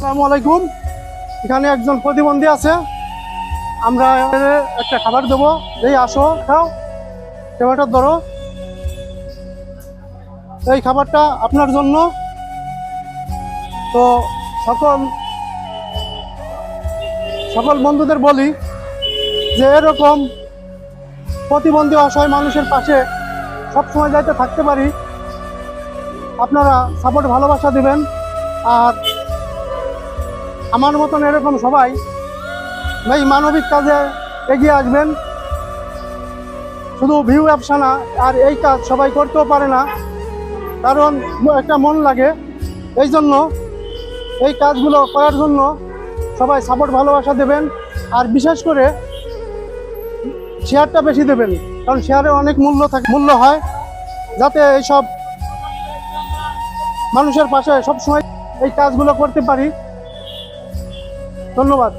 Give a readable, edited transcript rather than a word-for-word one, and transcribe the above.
আসসালামু আলাইকুম। এখানে একজন প্রতিবন্ধী আছে, আমরা একটা খাবার দেবো। এই আসো, খাও, খাবারটা ধরো। এই খাবারটা আপনার জন্য। তো সকল সকল বন্ধুদের বলি যে এরকম প্রতিবন্ধী অসহায় মানুষের পাশে সবসময় যাইতে থাকতে পারি। আপনারা সাপোর্ট ভালোবাসা দিবেন, আর আমার মতন এরকম সবাই এই মানবিক কাজে এগিয়ে আসবেন। শুধু ভিউ ব্যবসা না, আর এই কাজ সবাই করতেও পারে না, কারণ একটা মন লাগে। এই জন্য এই কাজগুলো করার জন্য সবাই সাপোর্ট ভালোবাসা দেবেন, আর বিশেষ করে শেয়ারটা বেশি দেবেন, কারণ শেয়ারে অনেক মূল্য হয়, যাতে এইসব মানুষের পাশে সবসময় এই কাজগুলো করতে পারি। ধন্যবাদ।